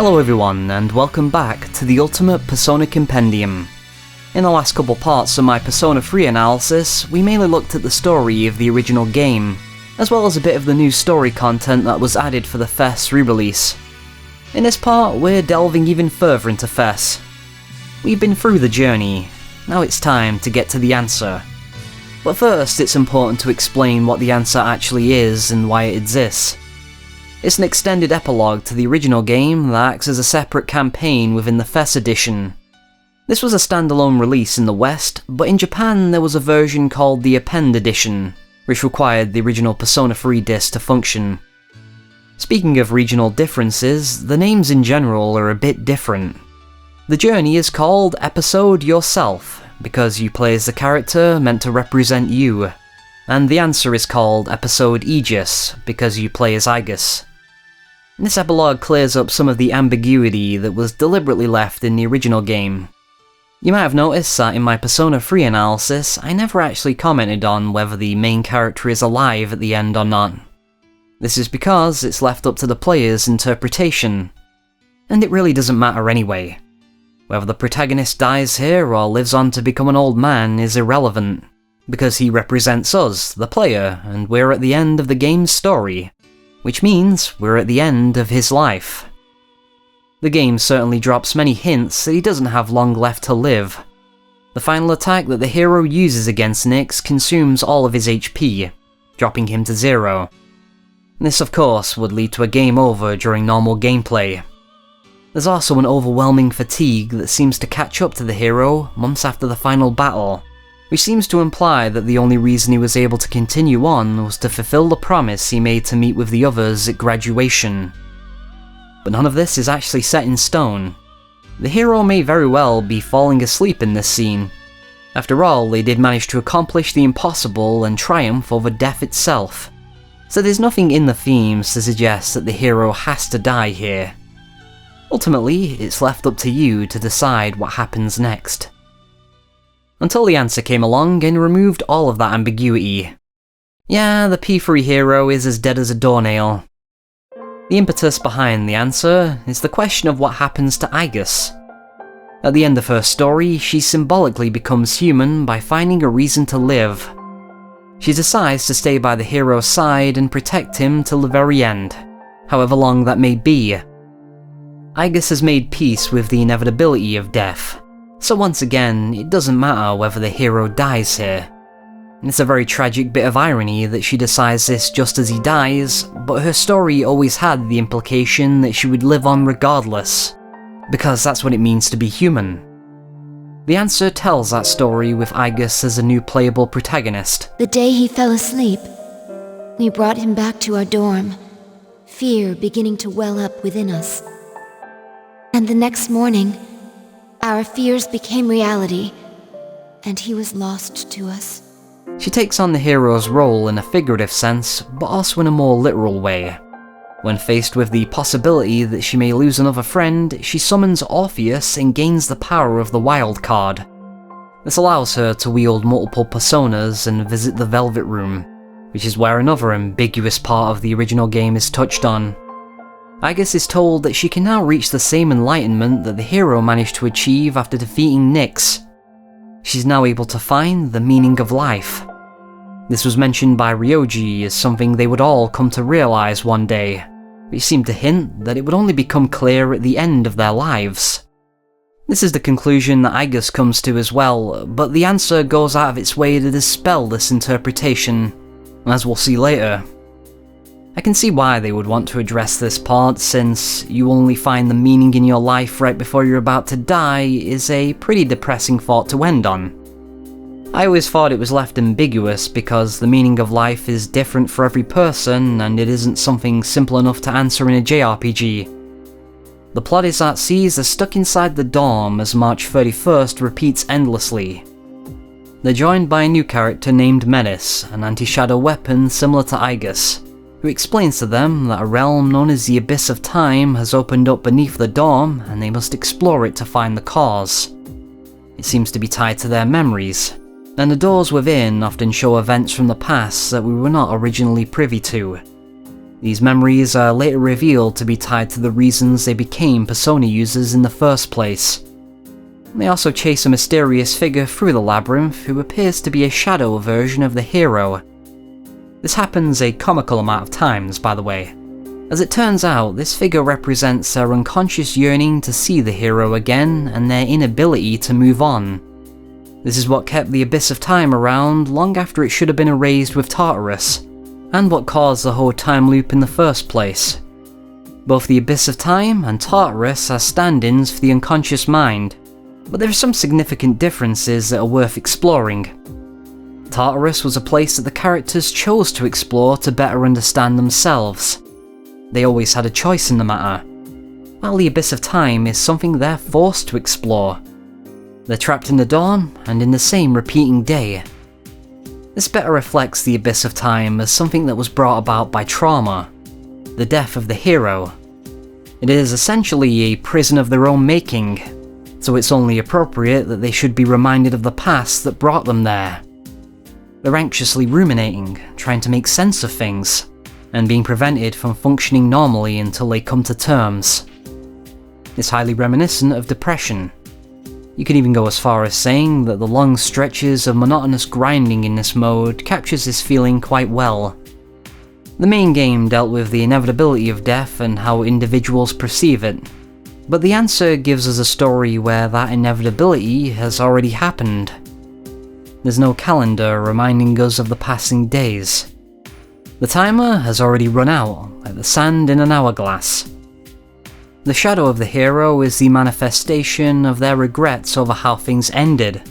Hello everyone, and welcome back to the ultimate Persona Compendium. In the last couple parts of my Persona 3 analysis, we mainly looked at the story of the original game, as well as a bit of the new story content that was added for the FES re-release. In this part, we're delving even further into FES. We've been through the journey, now it's time to get to the answer. But first, it's important to explain what the answer actually is and why it exists. It's an extended epilogue to the original game that acts as a separate campaign within the FES edition. This was a standalone release in the West, but in Japan there was a version called the Append edition, which required the original Persona 3 disc to function. Speaking of regional differences, the names in general are a bit different. The journey is called Episode Yourself, because you play as the character meant to represent you, and the answer is called Episode Aigis, because you play as Aigis. This epilogue clears up some of the ambiguity that was deliberately left in the original game. You might have noticed that in my Persona 3 analysis, I never actually commented on whether the main character is alive at the end or not. This is because it's left up to the player's interpretation. And it really doesn't matter anyway. Whether the protagonist dies here or lives on to become an old man is irrelevant, because he represents us, the player, and we're at the end of the game's story. Which means we're at the end of his life. The game certainly drops many hints that he doesn't have long left to live. The final attack that the hero uses against Nyx consumes all of his HP, dropping him to 0. This of course would lead to a game over during normal gameplay. There's also an overwhelming fatigue that seems to catch up to the hero months after the final battle, which seems to imply that the only reason he was able to continue on was to fulfill the promise he made to meet with the others at graduation. But none of this is actually set in stone. The hero may very well be falling asleep in this scene. After all, they did manage to accomplish the impossible and triumph over death itself. So there's nothing in the themes to suggest that the hero has to die here. Ultimately, it's left up to you to decide what happens next. Until the answer came along and removed all of that ambiguity. Yeah, the P3 hero is as dead as a doornail. The impetus behind the answer is the question of what happens to Aigis. At the end of her story, she symbolically becomes human by finding a reason to live. She decides to stay by the hero's side and protect him till the very end, however long that may be. Aigis has made peace with the inevitability of death. So once again, it doesn't matter whether the hero dies here. It's a very tragic bit of irony that she decides this just as he dies, but her story always had the implication that she would live on regardless, because that's what it means to be human. The answer tells that story with Aigis as a new playable protagonist. The day he fell asleep, we brought him back to our dorm, fear beginning to well up within us. And the next morning, our fears became reality, and he was lost to us. She takes on the hero's role in a figurative sense, but also in a more literal way. When faced with the possibility that she may lose another friend, she summons Orpheus and gains the power of the wild card. This allows her to wield multiple personas and visit the Velvet Room, which is where another ambiguous part of the original game is touched on. Aigis is told that she can now reach the same enlightenment that the hero managed to achieve after defeating Nyx. She's now able to find the meaning of life. This was mentioned by Ryoji as something they would all come to realize one day, which seemed to hint that it would only become clear at the end of their lives. This is the conclusion that Aigis comes to as well, but the answer goes out of its way to dispel this interpretation, as we'll see later. I can see why they would want to address this part, since you only find the meaning in your life right before you're about to die is a pretty depressing thought to end on. I always thought it was left ambiguous because the meaning of life is different for every person and it isn't something simple enough to answer in a JRPG. The plot is that C's are stuck inside the dorm as March 31st repeats endlessly. They're joined by a new character named Menace, an anti-shadow weapon similar to Aigis, who explains to them that a realm known as the Abyss of Time has opened up beneath the dorm and they must explore it to find the cause. It seems to be tied to their memories, and the doors within often show events from the past that we were not originally privy to. These memories are later revealed to be tied to the reasons they became Persona users in the first place. They also chase a mysterious figure through the labyrinth who appears to be a shadow version of the hero. This happens a comical amount of times, by the way. As it turns out, this figure represents their unconscious yearning to see the hero again and their inability to move on. This is what kept the Abyss of Time around long after it should have been erased with Tartarus, and what caused the whole time loop in the first place. Both the Abyss of Time and Tartarus are stand-ins for the unconscious mind, but there are some significant differences that are worth exploring. Tartarus was a place that the characters chose to explore to better understand themselves. They always had a choice in the matter, while the Abyss of Time is something they're forced to explore. They're trapped in the dawn and in the same repeating day. This better reflects the Abyss of Time as something that was brought about by trauma, the death of the hero. It is essentially a prison of their own making, so it's only appropriate that they should be reminded of the past that brought them there. They're anxiously ruminating, trying to make sense of things, and being prevented from functioning normally until they come to terms. It's highly reminiscent of depression. You can even go as far as saying that the long stretches of monotonous grinding in this mode captures this feeling quite well. The main game dealt with the inevitability of death and how individuals perceive it, but the answer gives us a story where that inevitability has already happened. There's no calendar reminding us of the passing days. The timer has already run out, like the sand in an hourglass. The shadow of the hero is the manifestation of their regrets over how things ended,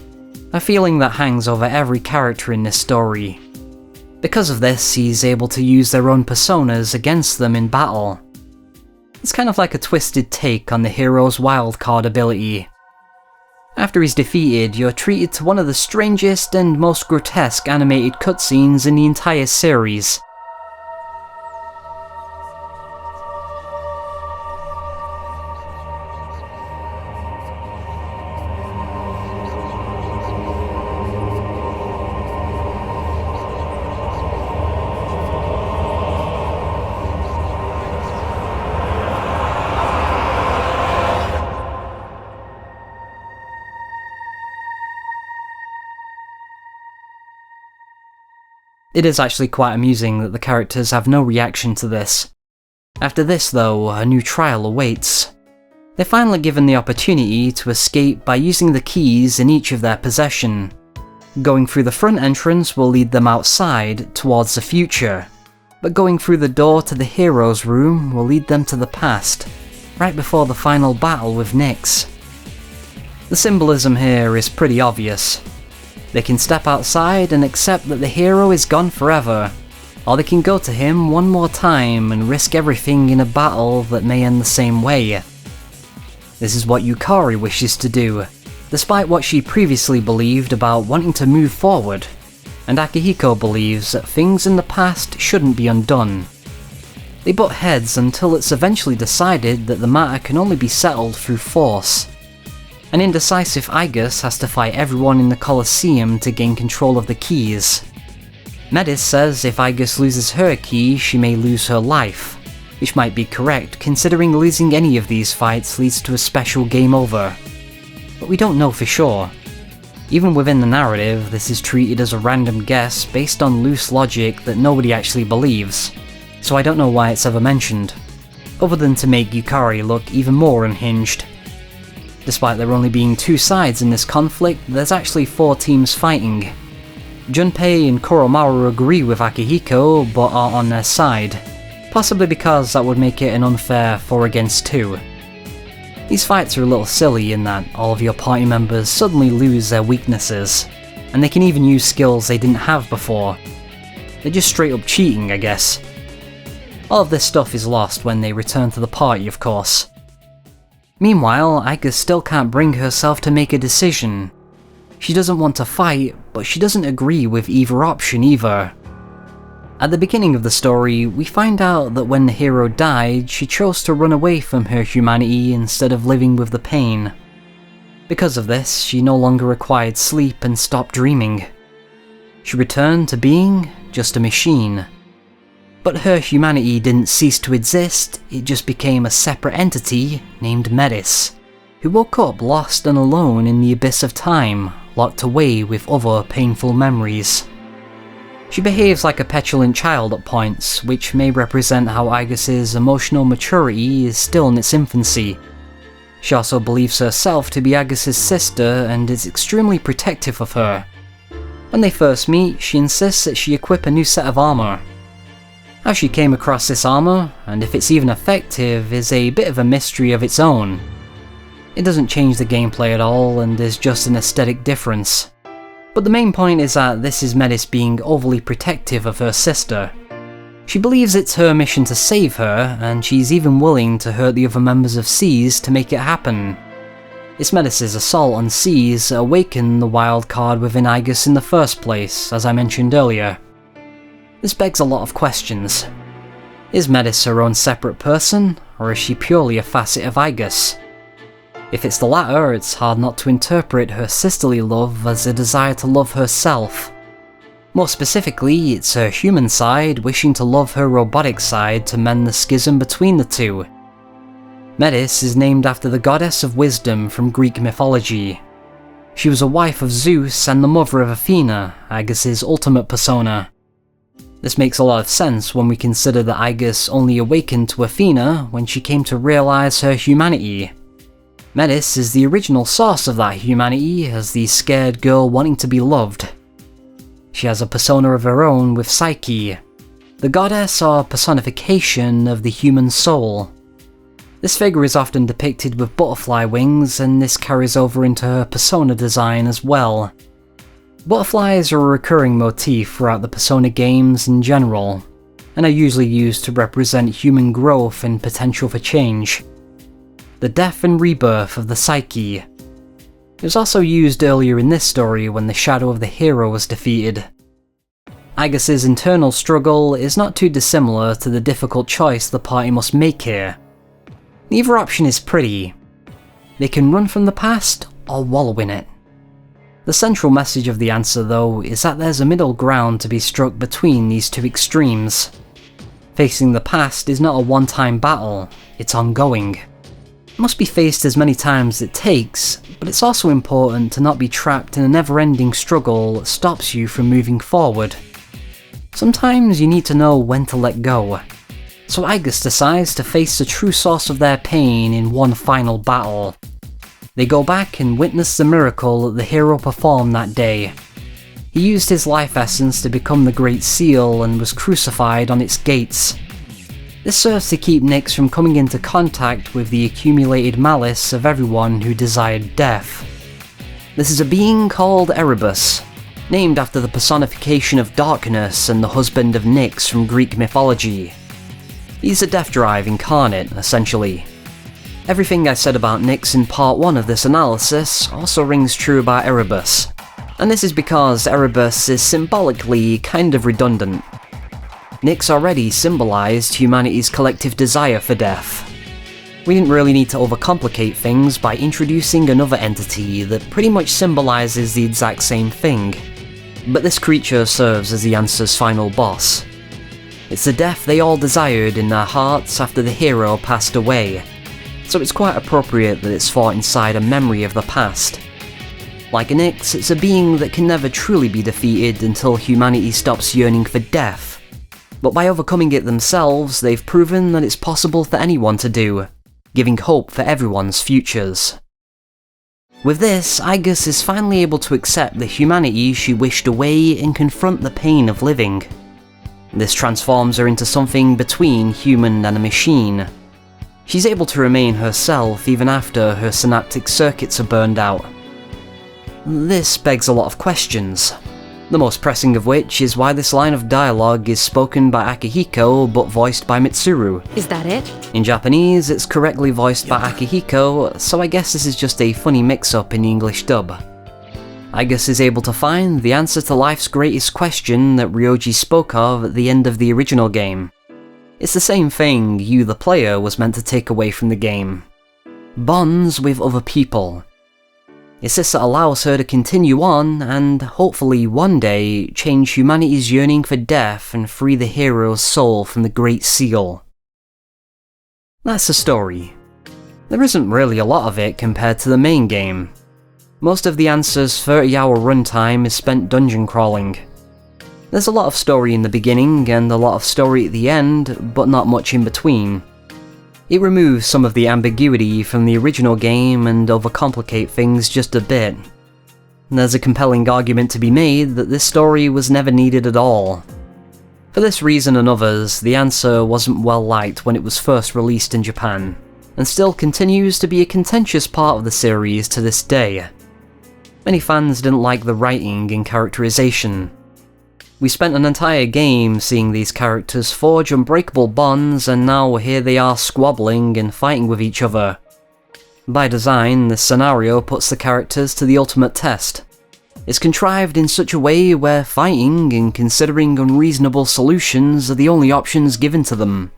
a feeling that hangs over every character in this story. Because of this, he's able to use their own personas against them in battle. It's kind of like a twisted take on the hero's wildcard ability. After he's defeated, you're treated to one of the strangest and most grotesque animated cutscenes in the entire series. It is actually quite amusing that the characters have no reaction to this. After this though, a new trial awaits. They're finally given the opportunity to escape by using the keys in each of their possession. Going through the front entrance will lead them outside, towards the future, but going through the door to the hero's room will lead them to the past, right before the final battle with Nyx. The symbolism here is pretty obvious. They can step outside and accept that the hero is gone forever, or they can go to him one more time and risk everything in a battle that may end the same way. This is what Yukari wishes to do, despite what she previously believed about wanting to move forward, and Akihiko believes that things in the past shouldn't be undone. They butt heads until it's eventually decided that the matter can only be settled through force. An indecisive Aigis has to fight everyone in the Colosseum to gain control of the keys. Medis says if Aigis loses her key, she may lose her life, which might be correct considering losing any of these fights leads to a special game over. But we don't know for sure. Even within the narrative, this is treated as a random guess based on loose logic that nobody actually believes, so I don't know why it's ever mentioned, other than to make Yukari look even more unhinged. Despite there only being two sides in this conflict, there's actually 4 teams fighting. Junpei and Koromaru agree with Akihiko, but are on their side, possibly because that would make it an unfair 4 against 2. These fights are a little silly in that all of your party members suddenly lose their weaknesses, and they can even use skills they didn't have before. They're just straight up cheating, I guess. All of this stuff is lost when they return to the party, of course. Meanwhile, Aigis still can't bring herself to make a decision. She doesn't want to fight, but she doesn't agree with either option either. At the beginning of the story, we find out that when the hero died, she chose to run away from her humanity instead of living with the pain. Because of this, she no longer required sleep and stopped dreaming. She returned to being just a machine. But her humanity didn't cease to exist, it just became a separate entity named Metis, who woke up lost and alone in the abyss of time, locked away with other painful memories. She behaves like a petulant child at points, which may represent how Aigis' emotional maturity is still in its infancy. She also believes herself to be Aigis' sister and is extremely protective of her. When they first meet, she insists that she equip a new set of armor. How she came across this armor, and if it's even effective, is a bit of a mystery of its own. It doesn't change the gameplay at all, and is just an aesthetic difference. But the main point is that this is Metis being overly protective of her sister. She believes it's her mission to save her, and she's even willing to hurt the other members of SEES to make it happen. It's Metis' assault on SEES that awakened the wild card within Aigis in the first place, as I mentioned earlier. This begs a lot of questions. Is Metis her own separate person, or is she purely a facet of Aigis? If it's the latter, it's hard not to interpret her sisterly love as a desire to love herself. More specifically, it's her human side wishing to love her robotic side to mend the schism between the two. Metis is named after the goddess of wisdom from Greek mythology. She was a wife of Zeus and the mother of Athena, Aigis' ultimate persona. This makes a lot of sense when we consider that Aigis only awakened to Athena when she came to realize her humanity. Metis is the original source of that humanity as the scared girl wanting to be loved. She has a persona of her own with Psyche, the goddess or personification of the human soul. This figure is often depicted with butterfly wings, and this carries over into her persona design as well. Butterflies are a recurring motif throughout the Persona games in general, and are usually used to represent human growth and potential for change. The death and rebirth of the psyche. It was also used earlier in this story when the shadow of the hero was defeated. Aigis' internal struggle is not too dissimilar to the difficult choice the party must make here. Neither option is pretty. They can run from the past or wallow in it. The central message of the answer, though, is that there's a middle ground to be struck between these two extremes. Facing the past is not a one-time battle, it's ongoing. It must be faced as many times as it takes, but it's also important to not be trapped in a never-ending struggle that stops you from moving forward. Sometimes you need to know when to let go. So Aigis decides to face the true source of their pain in one final battle. They go back and witness the miracle that the hero performed that day. He used his life essence to become the Great Seal and was crucified on its gates. This serves to keep Nyx from coming into contact with the accumulated malice of everyone who desired death. This is a being called Erebus, named after the personification of darkness and the husband of Nyx from Greek mythology. He's a death drive incarnate, essentially. Everything I said about Nyx in part 1 of this analysis also rings true about Erebus, and this is because Erebus is symbolically kind of redundant. Nyx already symbolized humanity's collective desire for death. We didn't really need to overcomplicate things by introducing another entity that pretty much symbolizes the exact same thing. But this creature serves as the answer's final boss. It's the death they all desired in their hearts after the hero passed away, so it's quite appropriate that it's fought inside a memory of the past. Like Nyx, it's a being that can never truly be defeated until humanity stops yearning for death. But by overcoming it themselves, they've proven that it's possible for anyone to do, giving hope for everyone's futures. With this, Aigis is finally able to accept the humanity she wished away and confront the pain of living. This transforms her into something between human and a machine. She's able to remain herself even after her synaptic circuits are burned out. This begs a lot of questions. The most pressing of which is why this line of dialogue is spoken by Akihiko but voiced by Mitsuru. Is that it? In Japanese, it's correctly voiced by Akihiko, so I guess this is just a funny mix-up in the English dub. Aigis is able to find the answer to life's greatest question that Ryoji spoke of at the end of the original game. It's the same thing you, the player, was meant to take away from the game. Bonds with other people. It's this that allows her to continue on and, hopefully one day, change humanity's yearning for death and free the hero's soul from the Great Seal. That's the story. There isn't really a lot of it compared to the main game. Most of the Answer's 30-hour runtime is spent dungeon crawling. There's a lot of story in the beginning and a lot of story at the end, but not much in between. It removes some of the ambiguity from the original game and overcomplicate things just a bit. There's a compelling argument to be made that this story was never needed at all. For this reason and others, The Answer wasn't well liked when it was first released in Japan, and still continues to be a contentious part of the series to this day. Many fans didn't like the writing and characterization. We spent an entire game seeing these characters forge unbreakable bonds, and now here they are squabbling and fighting with each other. By design, this scenario puts the characters to the ultimate test. It's contrived in such a way where fighting and considering unreasonable solutions are the only options given to them.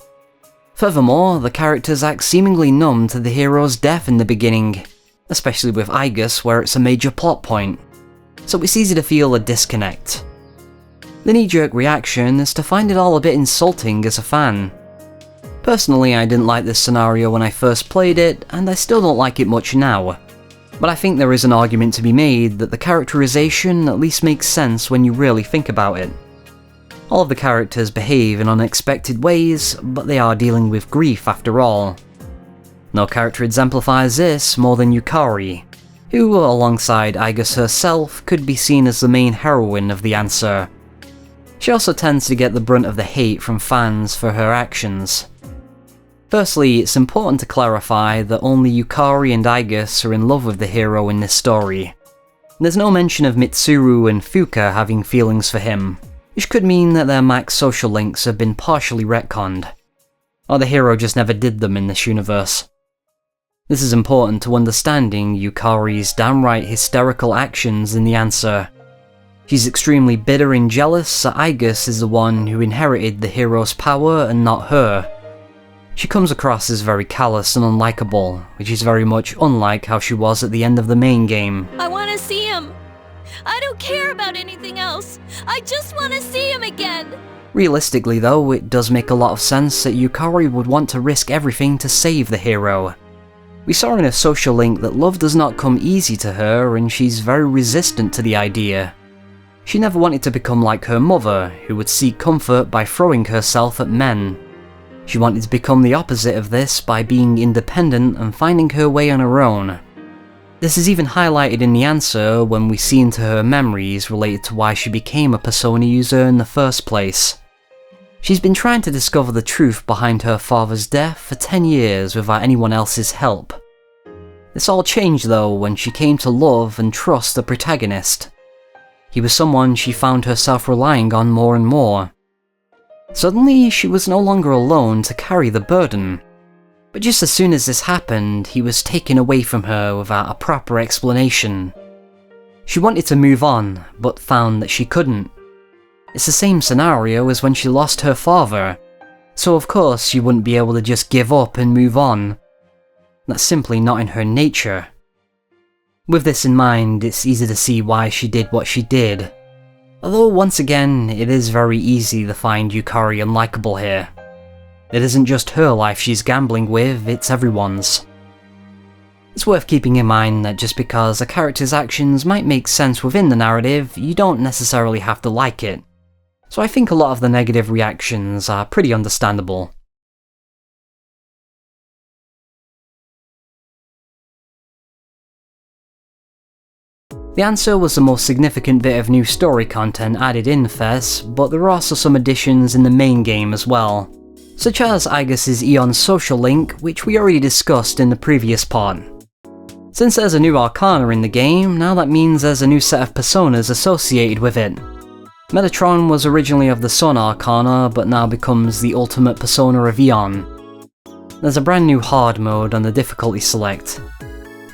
Furthermore, the characters act seemingly numb to the hero's death in the beginning, especially with Aigis where it's a major plot point, so it's easy to feel a disconnect. The knee-jerk reaction is to find it all a bit insulting as a fan. Personally, I didn't like this scenario when I first played it, and I still don't like it much now. But I think there is an argument to be made that the characterization at least makes sense when you really think about it. All of the characters behave in unexpected ways, but they are dealing with grief after all. No character exemplifies this more than Yukari, who, alongside Aigis herself, could be seen as the main heroine of The Answer. She also tends to get the brunt of the hate from fans for her actions. Firstly, it's important to clarify that only Yukari and Aigis are in love with the hero in this story. There's no mention of Mitsuru and Fuka having feelings for him, which could mean that their max social links have been partially retconned, or the hero just never did them in this universe. This is important to understanding Yukari's downright hysterical actions in The Answer. She's extremely bitter and jealous that Aigis is the one who inherited the hero's power and not her. She comes across as very callous and unlikable, which is very much unlike how she was at the end of the main game. I want to see him! I don't care about anything else! I just want to see him again! Realistically though, it does make a lot of sense that Yukari would want to risk everything to save the hero. We saw in her social link that love does not come easy to her, and she's very resistant to the idea. She never wanted to become like her mother, who would seek comfort by throwing herself at men. She wanted to become the opposite of this by being independent and finding her way on her own. This is even highlighted in The Answer when we see into her memories related to why she became a Persona user in the first place. She's been trying to discover the truth behind her father's death for 10 years without anyone else's help. This all changed though when she came to love and trust the protagonist. He was someone she found herself relying on more and more. Suddenly, she was no longer alone to carry the burden. But just as soon as this happened, he was taken away from her without a proper explanation. She wanted to move on, but found that she couldn't. It's the same scenario as when she lost her father, so of course she wouldn't be able to just give up and move on. That's simply not in her nature. With this in mind, it's easy to see why she did what she did. Although once again, it is very easy to find Yukari unlikable here. It isn't just her life she's gambling with, it's everyone's. It's worth keeping in mind that just because a character's actions might make sense within the narrative, you don't necessarily have to like it. So I think a lot of the negative reactions are pretty understandable. The Answer was the most significant bit of new story content added in FES, but there are also some additions in the main game as well, such as Aigis' Eon social link, which we already discussed in the previous part. Since there's a new Arcana in the game, now that means there's a new set of personas associated with it. Metatron was originally of the Sun Arcana, but now becomes the ultimate persona of Eon. There's a brand new hard mode on the difficulty select.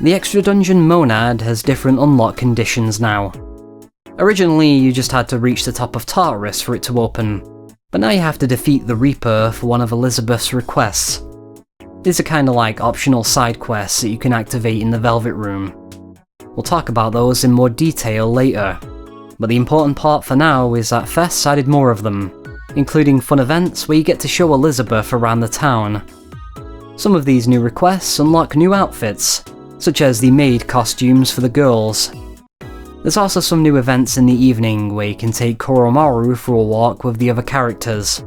The extra dungeon Monad has different unlock conditions now. Originally, you just had to reach the top of Tartarus for it to open, but now you have to defeat the Reaper for one of Elizabeth's requests. These are kinda like optional side quests that you can activate in the Velvet Room. We'll talk about those in more detail later, but the important part for now is that Fest added more of them, including fun events where you get to show Elizabeth around the town. Some of these new requests unlock new outfits, such as the maid costumes for the girls. There's also some new events in the evening where you can take Koromaru for a walk with the other characters.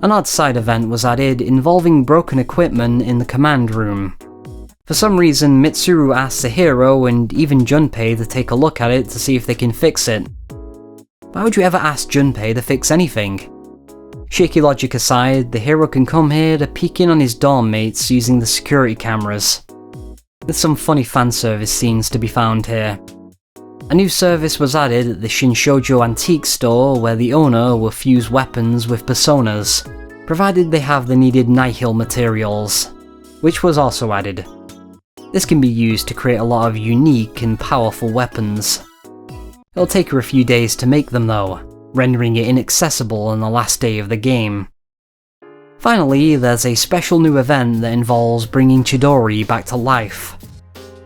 An odd side event was added involving broken equipment in the command room. For some reason, Mitsuru asks the hero and even Junpei to take a look at it to see if they can fix it. Why would you ever ask Junpei to fix anything? Shaky logic aside, the hero can come here to peek in on his dorm mates using the security cameras. There's some funny fanservice scenes to be found here. A new service was added at the Shinshoujo antique store where the owner will fuse weapons with personas, provided they have the needed nihil materials, which was also added. This can be used to create a lot of unique and powerful weapons. It'll take her a few days to make them though, rendering it inaccessible on the last day of the game. Finally, there's a special new event that involves bringing Chidori back to life.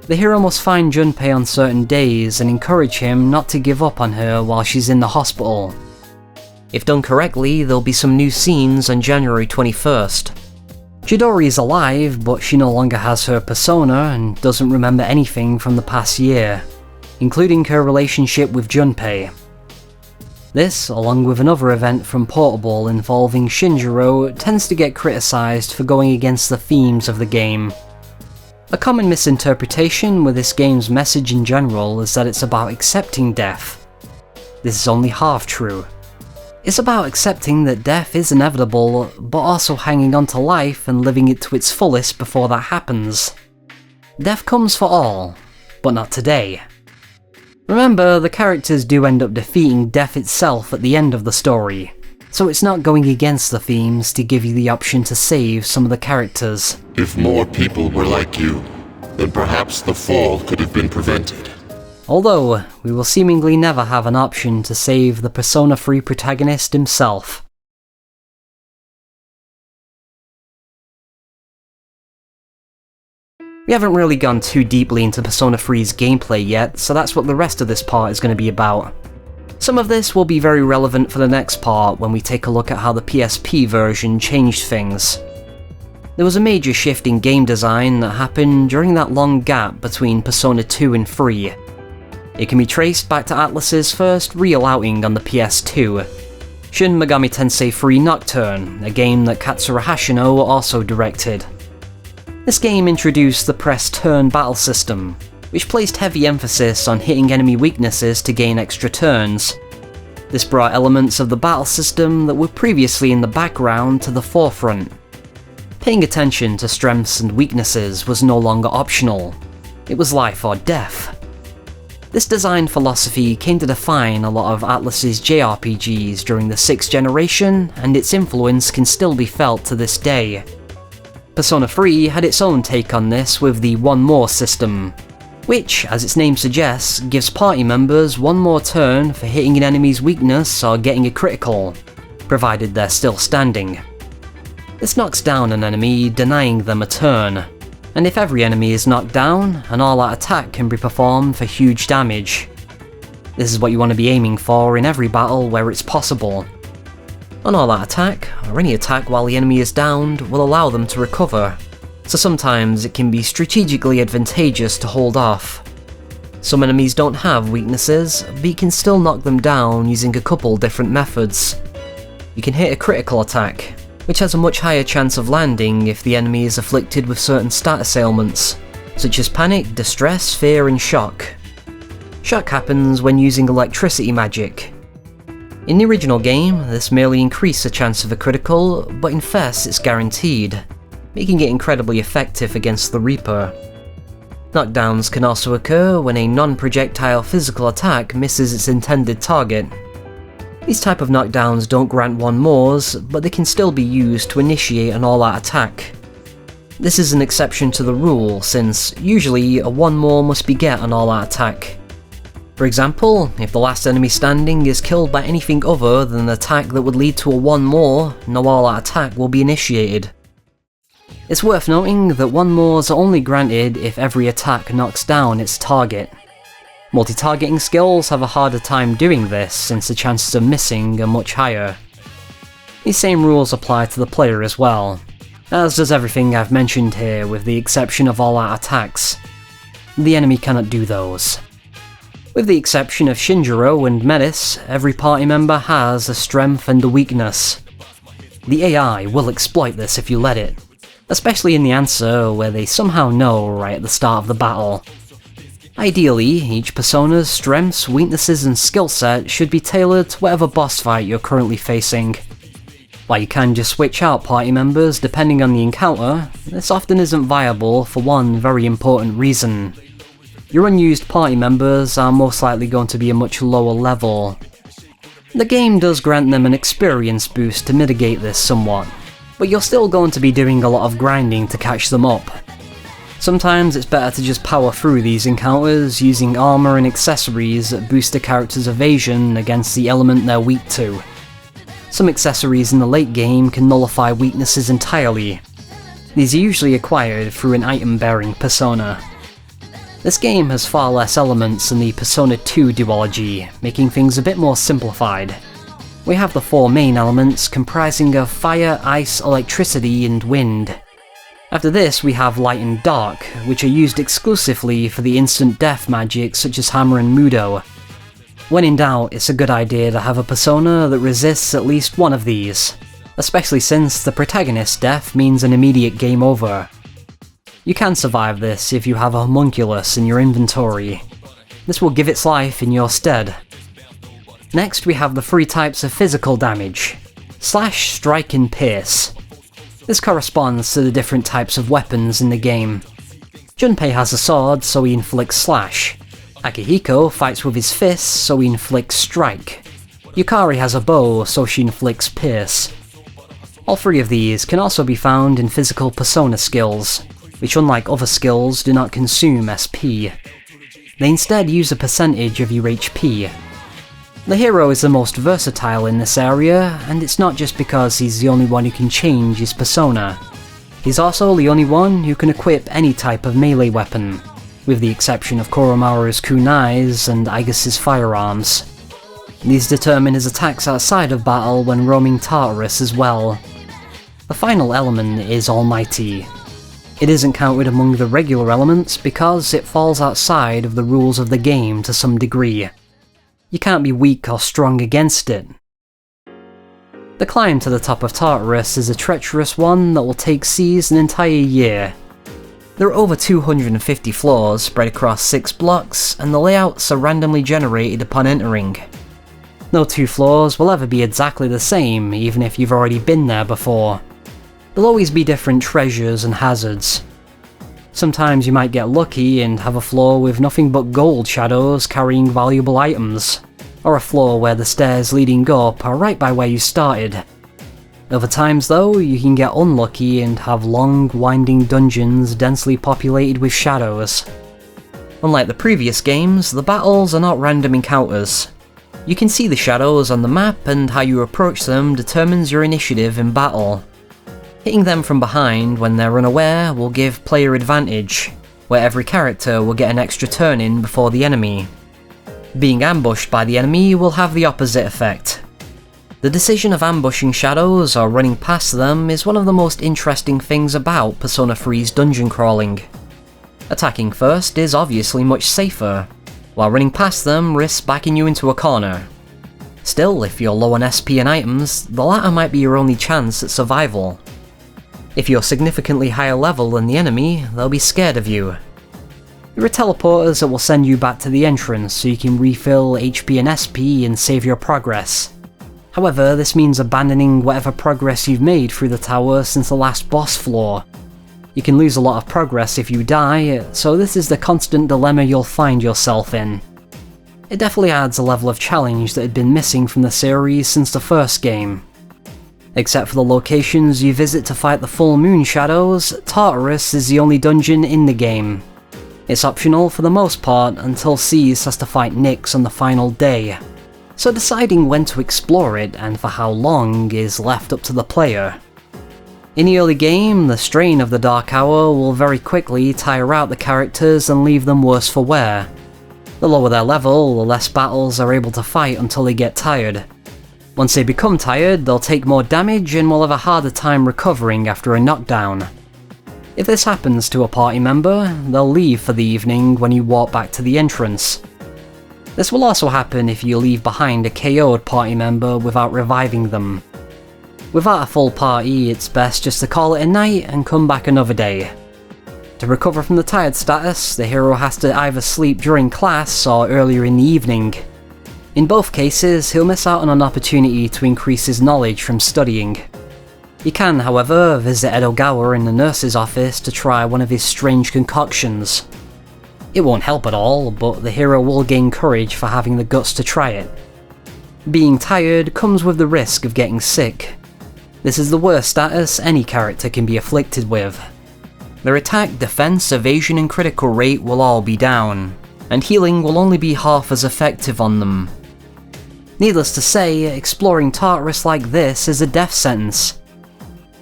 The hero must find Junpei on certain days and encourage him not to give up on her while she's in the hospital. If done correctly, there'll be some new scenes on January 21st. Chidori is alive, but she no longer has her persona and doesn't remember anything from the past year, including her relationship with Junpei. This, along with another event from Portable involving Shinjiro, tends to get criticised for going against the themes of the game. A common misinterpretation with this game's message in general is that it's about accepting death. This is only half true. It's about accepting that death is inevitable, but also hanging on to life and living it to its fullest before that happens. Death comes for all, but not today. Remember, the characters do end up defeating death itself at the end of the story, so it's not going against the themes to give you the option to save some of the characters. If more people were like you, then perhaps the fall could have been prevented. Although, we will seemingly never have an option to save the Persona 3 protagonist himself. We haven't really gone too deeply into Persona 3's gameplay yet, so that's what the rest of this part is going to be about. Some of this will be very relevant for the next part when we take a look at how the PSP version changed things. There was a major shift in game design that happened during that long gap between Persona 2 and 3. It can be traced back to Atlus's first real outing on the PS2, Shin Megami Tensei 3 Nocturne, a game that Katsura Hashino also directed. This game introduced the press turn battle system, which placed heavy emphasis on hitting enemy weaknesses to gain extra turns. This brought elements of the battle system that were previously in the background to the forefront. Paying attention to strengths and weaknesses was no longer optional. It was life or death. This design philosophy came to define a lot of Atlus's JRPGs during the 6th generation, and its influence can still be felt to this day. Persona 3 had its own take on this with the One More system, which, as its name suggests, gives party members one more turn for hitting an enemy's weakness or getting a critical, provided they're still standing. This knocks down an enemy, denying them a turn, and if every enemy is knocked down, an all-out attack can be performed for huge damage. This is what you want to be aiming for in every battle where it's possible. An all-out attack, or any attack while the enemy is downed, will allow them to recover, so sometimes it can be strategically advantageous to hold off. Some enemies don't have weaknesses, but you can still knock them down using a couple different methods. You can hit a critical attack, which has a much higher chance of landing if the enemy is afflicted with certain status ailments, such as panic, distress, fear, and shock. Shock happens when using electricity magic. In the original game, this merely increased the chance of a critical, but in Fest it's guaranteed, making it incredibly effective against the Reaper. Knockdowns can also occur when a non-projectile physical attack misses its intended target. These type of knockdowns don't grant one mores, but they can still be used to initiate an all-out attack. This is an exception to the rule, since usually a one more must beget an all-out attack. For example, if the last enemy standing is killed by anything other than an attack that would lead to a one more, no all-out attack will be initiated. It's worth noting that one more is only granted if every attack knocks down its target. Multi-targeting skills have a harder time doing this since the chances of missing are much higher. These same rules apply to the player as well, as does everything I've mentioned here with the exception of all-out attacks. The enemy cannot do those. With the exception of Shinjiro and Metis, every party member has a strength and a weakness. The AI will exploit this if you let it, especially in the answer where they somehow know right at the start of the battle. Ideally, each persona's strengths, weaknesses and skill set should be tailored to whatever boss fight you're currently facing. While you can just switch out party members depending on the encounter, this often isn't viable for one very important reason. Your unused party members are most likely going to be a much lower level. The game does grant them an experience boost to mitigate this somewhat, but you're still going to be doing a lot of grinding to catch them up. Sometimes it's better to just power through these encounters using armor and accessories that boost a character's evasion against the element they're weak to. Some accessories in the late game can nullify weaknesses entirely. These are usually acquired through an item-bearing persona. This game has far less elements than the Persona 2 duology, making things a bit more simplified. We have the four main elements comprising of fire, ice, electricity, and wind. After this we have light and dark, which are used exclusively for the instant death magic such as Hammer and Mudo. When in doubt, it's a good idea to have a persona that resists at least one of these, especially since the protagonist's death means an immediate game over. You can survive this if you have a homunculus in your inventory. This will give its life in your stead. Next we have the three types of physical damage: Slash, Strike and Pierce. This corresponds to the different types of weapons in the game. Junpei has a sword, so he inflicts Slash. Akihiko fights with his fists, so he inflicts Strike. Yukari has a bow, so she inflicts Pierce. All three of these can also be found in physical persona skills, which unlike other skills do not consume SP. They instead use a percentage of your HP. The hero is the most versatile in this area, and it's not just because he's the only one who can change his persona. He's also the only one who can equip any type of melee weapon, with the exception of Koromaru's kunais and Aigis' firearms. These determine his attacks outside of battle when roaming Tartarus as well. The final element is Almighty. It isn't counted among the regular elements because it falls outside of the rules of the game to some degree. You can't be weak or strong against it. The climb to the top of Tartarus is a treacherous one that will take Seas an entire year. There are over 250 floors spread across 6 blocks, and the layouts are randomly generated upon entering. No two floors will ever be exactly the same, even if you've already been there before. There'll always be different treasures and hazards. Sometimes you might get lucky and have a floor with nothing but gold shadows carrying valuable items, or a floor where the stairs leading up are right by where you started. Other times though, you can get unlucky and have long, winding dungeons densely populated with shadows. Unlike the previous games, the battles are not random encounters. You can see the shadows on the map, and how you approach them determines your initiative in battle. Hitting them from behind when they're unaware will give player advantage, where every character will get an extra turn in before the enemy. Being ambushed by the enemy will have the opposite effect. The decision of ambushing shadows or running past them is one of the most interesting things about Persona 3's dungeon crawling. Attacking first is obviously much safer, while running past them risks backing you into a corner. Still, if you're low on SP and items, the latter might be your only chance at survival. If you're significantly higher level than the enemy, they'll be scared of you. There are teleporters that will send you back to the entrance so you can refill HP and SP and save your progress. However, this means abandoning whatever progress you've made through the tower since the last boss floor. You can lose a lot of progress if you die, so this is the constant dilemma you'll find yourself in. It definitely adds a level of challenge that had been missing from the series since the first game. Except for the locations you visit to fight the full moon shadows, Tartarus is the only dungeon in the game. It's optional for the most part until Seas has to fight Nyx on the final day, so deciding when to explore it and for how long is left up to the player. In the early game, the strain of the Dark Hour will very quickly tire out the characters and leave them worse for wear. The lower their level, the less battles they're able to fight until they get tired. Once they become tired, they'll take more damage and will have a harder time recovering after a knockdown. If this happens to a party member, they'll leave for the evening when you walk back to the entrance. This will also happen if you leave behind a KO'd party member without reviving them. Without a full party, it's best just to call it a night and come back another day. To recover from the tired status, the hero has to either sleep during class or earlier in the evening. In both cases, he'll miss out on an opportunity to increase his knowledge from studying. He can, however, visit Edogawa in the nurse's office to try one of his strange concoctions. It won't help at all, but the hero will gain courage for having the guts to try it. Being tired comes with the risk of getting sick. This is the worst status any character can be afflicted with. Their attack, defense, evasion and critical rate will all be down, and healing will only be half as effective on them. Needless to say, exploring Tartarus like this is a death sentence.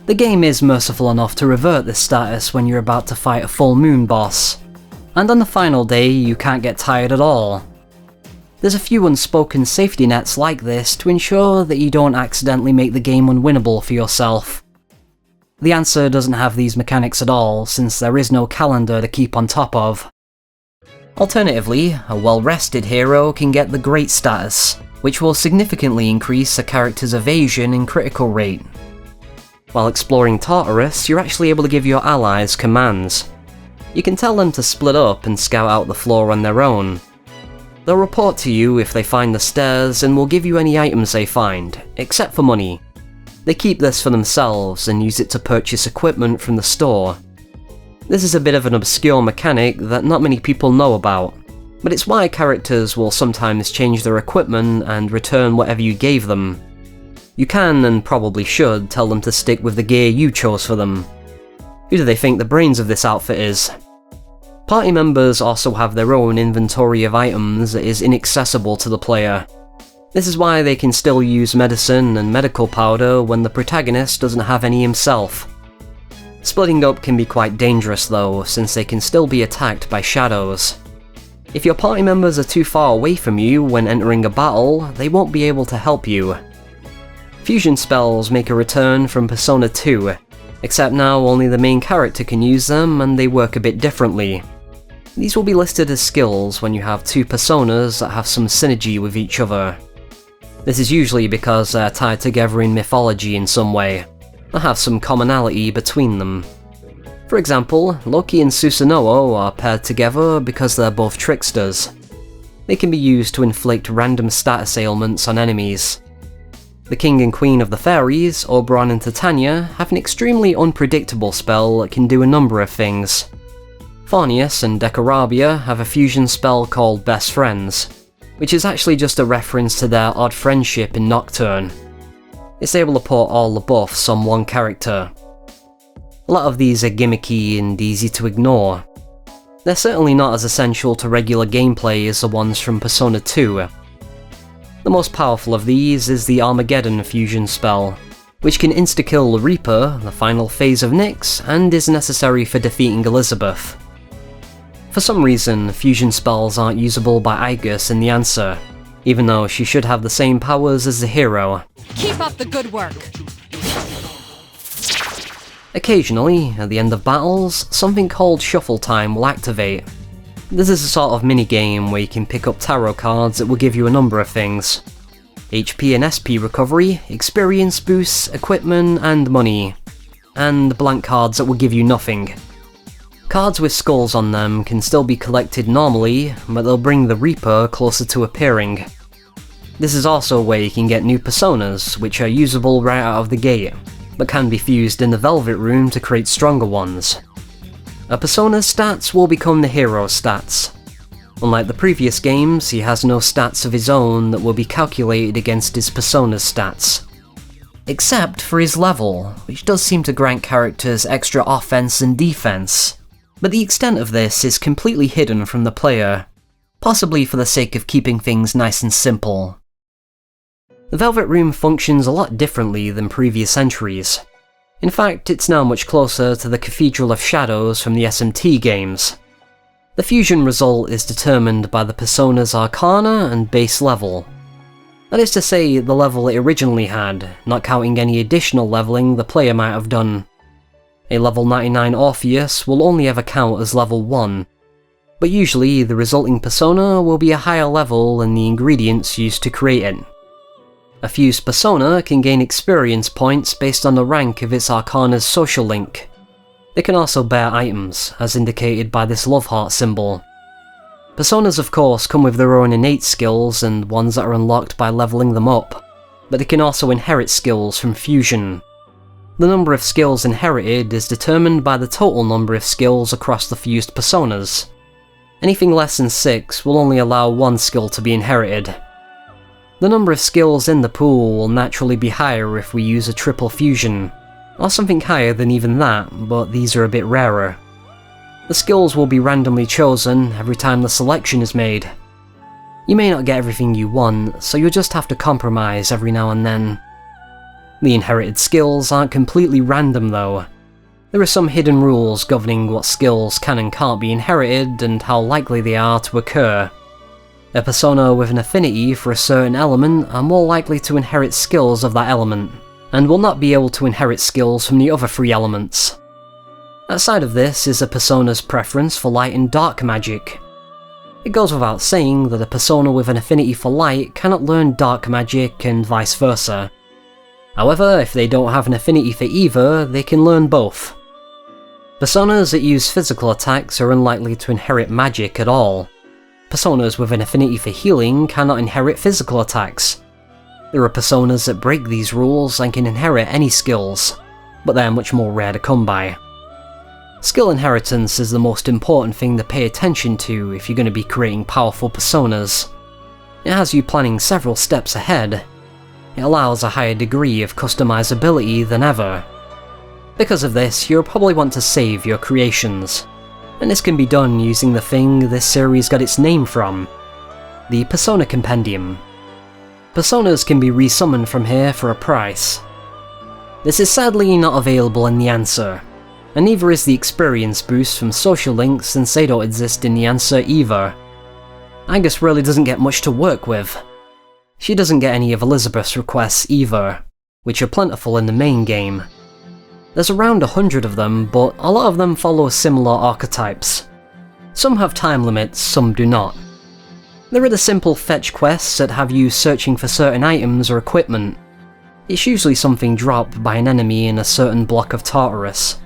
The game is merciful enough to revert this status when you're about to fight a full moon boss, and on the final day you can't get tired at all. There's a few unspoken safety nets like this to ensure that you don't accidentally make the game unwinnable for yourself. The answer doesn't have these mechanics at all, since there is no calendar to keep on top of. Alternatively, a well-rested hero can get the Great status, which will significantly increase a character's evasion and critical rate. While exploring Tartarus, you're actually able to give your allies commands. You can tell them to split up and scout out the floor on their own. They'll report to you if they find the stairs and will give you any items they find, except for money. They keep this for themselves and use it to purchase equipment from the store. This is a bit of an obscure mechanic that not many people know about, but it's why characters will sometimes change their equipment and return whatever you gave them. You can, and probably should, tell them to stick with the gear you chose for them. Who do they think the brains of this outfit is? Party members also have their own inventory of items that is inaccessible to the player. This is why they can still use medicine and medical powder when the protagonist doesn't have any himself. Splitting up can be quite dangerous though, since they can still be attacked by shadows. If your party members are too far away from you when entering a battle, they won't be able to help you. Fusion spells make a return from Persona 2, except now only the main character can use them and they work a bit differently. These will be listed as skills when you have two personas that have some synergy with each other. This is usually because they're tied together in mythology in some way, or have some commonality between them. For example, Loki and Susanoo are paired together because they're both tricksters. They can be used to inflict random status ailments on enemies. The King and Queen of the Fairies, Oberon and Titania, have an extremely unpredictable spell that can do a number of things. Phornius and Decorabia have a fusion spell called Best Friends, which is actually just a reference to their odd friendship in Nocturne. It's able to put all the buffs on one character. A lot of these are gimmicky and easy to ignore. They're certainly not as essential to regular gameplay as the ones from Persona 2. The most powerful of these is the Armageddon fusion spell, which can insta-kill the Reaper, the final phase of Nyx, and is necessary for defeating Elizabeth. For some reason, fusion spells aren't usable by Aigis in the answer, even though she should have the same powers as the hero. Keep up the good work. Occasionally, at the end of battles, something called Shuffle Time will activate. This is a sort of minigame where you can pick up tarot cards that will give you a number of things. HP and SP recovery, experience boosts, equipment, and money. And blank cards that will give you nothing. Cards with skulls on them can still be collected normally, but they'll bring the Reaper closer to appearing. This is also where you can get new personas, which are usable right out of the gate, but can be fused in the Velvet Room to create stronger ones. A persona's stats will become the hero's stats. Unlike the previous games, he has no stats of his own that will be calculated against his persona's stats. Except for his level, which does seem to grant characters extra offense and defense, but the extent of this is completely hidden from the player, possibly for the sake of keeping things nice and simple. The Velvet Room functions a lot differently than previous entries. In fact, it's now much closer to the Cathedral of Shadows from the SMT games. The fusion result is determined by the Persona's Arcana and base level. That is to say, the level it originally had, not counting any additional leveling the player might have done. A level 99 Orpheus will only ever count as level 1, but usually the resulting Persona will be a higher level than the ingredients used to create it. A fused Persona can gain experience points based on the rank of its Arcana's social link. They can also bear items, as indicated by this love heart symbol. Personas of course come with their own innate skills and ones that are unlocked by leveling them up, but they can also inherit skills from fusion. The number of skills inherited is determined by the total number of skills across the fused Personas. Anything less than 6 will only allow one skill to be inherited. The number of skills in the pool will naturally be higher if we use a triple fusion, or something higher than even that, but these are a bit rarer. The skills will be randomly chosen every time the selection is made. You may not get everything you want, so you'll just have to compromise every now and then. The inherited skills aren't completely random though. There are some hidden rules governing what skills can and can't be inherited and how likely they are to occur. A persona with an affinity for a certain element are more likely to inherit skills of that element, and will not be able to inherit skills from the other 3 elements. Outside of this is a persona's preference for light and dark magic. It goes without saying that a persona with an affinity for light cannot learn dark magic and vice versa. However, if they don't have an affinity for either, they can learn both. Personas that use physical attacks are unlikely to inherit magic at all. Personas with an affinity for healing cannot inherit physical attacks. There are personas that break these rules and can inherit any skills, but they are much more rare to come by. Skill inheritance is the most important thing to pay attention to if you're going to be creating powerful personas. It has you planning several steps ahead. It allows a higher degree of customizability than ever. Because of this, you'll probably want to save your creations, and this can be done using the thing this series got its name from, the Persona Compendium. Personas can be resummoned from here for a price. This is sadly not available in the answer, and neither is the experience boost from social links since they don't exist in the answer either. Aigis really doesn't get much to work with. She doesn't get any of Elizabeth's requests either, which are plentiful in the main game. There's around 100 of them, but a lot of them follow similar archetypes. Some have time limits, some do not. There are the simple fetch quests that have you searching for certain items or equipment. It's usually something dropped by an enemy in a certain block of Tartarus.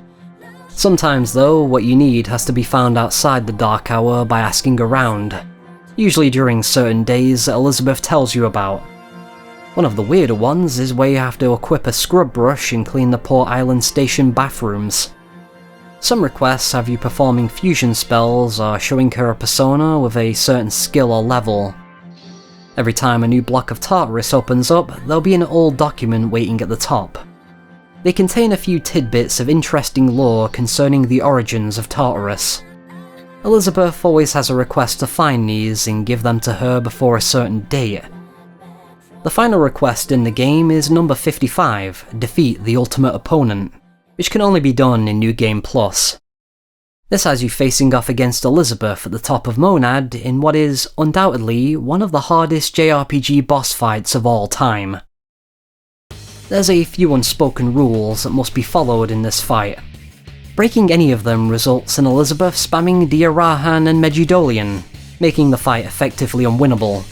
Sometimes though, what you need has to be found outside the dark hour by asking around, usually during certain days that Elizabeth tells you about. One of the weirder ones is where you have to equip a scrub brush and clean the Port Island Station bathrooms. Some requests have you performing fusion spells or showing her a persona with a certain skill or level. Every time a new block of Tartarus opens up, there'll be an old document waiting at the top. They contain a few tidbits of interesting lore concerning the origins of Tartarus. Elizabeth always has a request to find these and give them to her before a certain date. The final request in the game is number 55, Defeat the Ultimate Opponent, which can only be done in New Game Plus. This has you facing off against Elizabeth at the top of Monad in what is, undoubtedly, one of the hardest JRPG boss fights of all time. There's a few unspoken rules that must be followed in this fight. Breaking any of them results in Elizabeth spamming Diarahan and Megidolian, making the fight effectively unwinnable.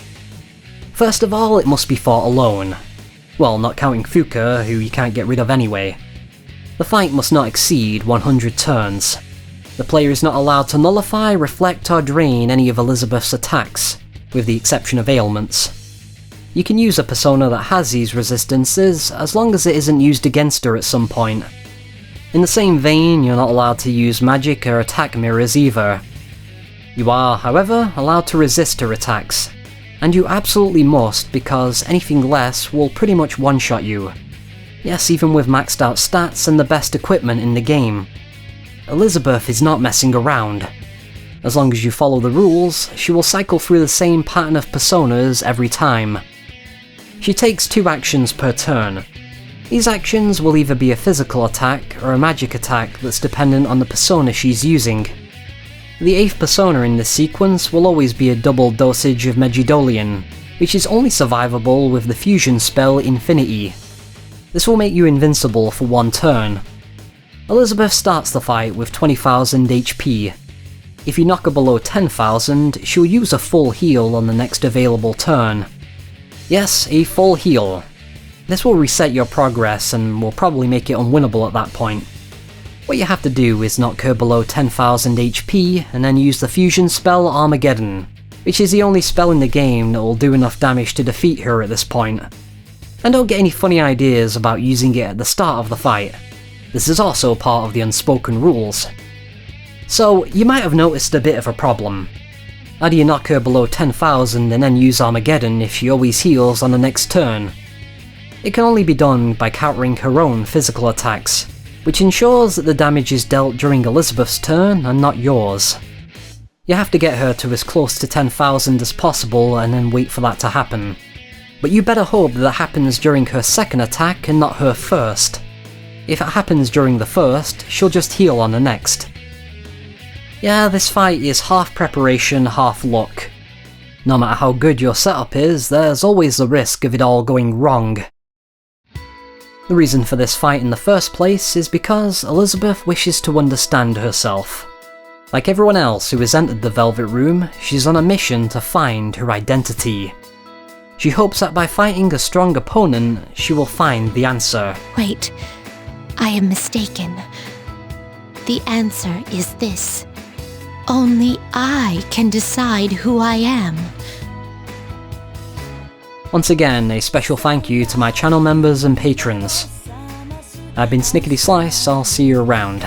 First of all, it must be fought alone. Well, not counting Fuka, who you can't get rid of anyway. The fight must not exceed 100 turns. The player is not allowed to nullify, reflect or drain any of Elizabeth's attacks, with the exception of ailments. You can use a persona that has these resistances as long as it isn't used against her at some point. In the same vein, you're not allowed to use magic or attack mirrors either. You are, however, allowed to resist her attacks, and you absolutely must because anything less will pretty much one-shot you. Yes, even with maxed out stats and the best equipment in the game. Elizabeth is not messing around. As long as you follow the rules, she will cycle through the same pattern of personas every time. She takes 2 actions per turn. These actions will either be a physical attack or a magic attack that's dependent on the persona she's using. The 8th persona in this sequence will always be a double dosage of Megidolian, which is only survivable with the fusion spell Infinity. This will make you invincible for 1 turn. Elizabeth starts the fight with 20,000 HP. If you knock her below 10,000, she'll use a full heal on the next available turn. Yes, a full heal. This will reset your progress and will probably make it unwinnable at that point. What you have to do is knock her below 10,000 HP and then use the fusion spell Armageddon, which is the only spell in the game that will do enough damage to defeat her at this point. And don't get any funny ideas about using it at the start of the fight. This is also part of the unspoken rules. So, you might have noticed a bit of a problem. How do you knock her below 10,000 and then use Armageddon if she always heals on the next turn? It can only be done by countering her own physical attacks, which ensures that the damage is dealt during Elizabeth's turn and not yours. You have to get her to as close to 10,000 as possible and then wait for that to happen. But you better hope that happens during her second attack and not her first. If it happens during the first, she'll just heal on the next. Yeah, this fight is half preparation, half luck. No matter how good your setup is, there's always the risk of it all going wrong. The reason for this fight in the first place is because Elizabeth wishes to understand herself. Like everyone else who has entered the Velvet Room, she's on a mission to find her identity. She hopes that by fighting a strong opponent, she will find the answer. Wait, I am mistaken. The answer is this. Only I can decide who I am. Once again, a special thank you to my channel members and patrons. I've been Snickety Slice, I'll see you around.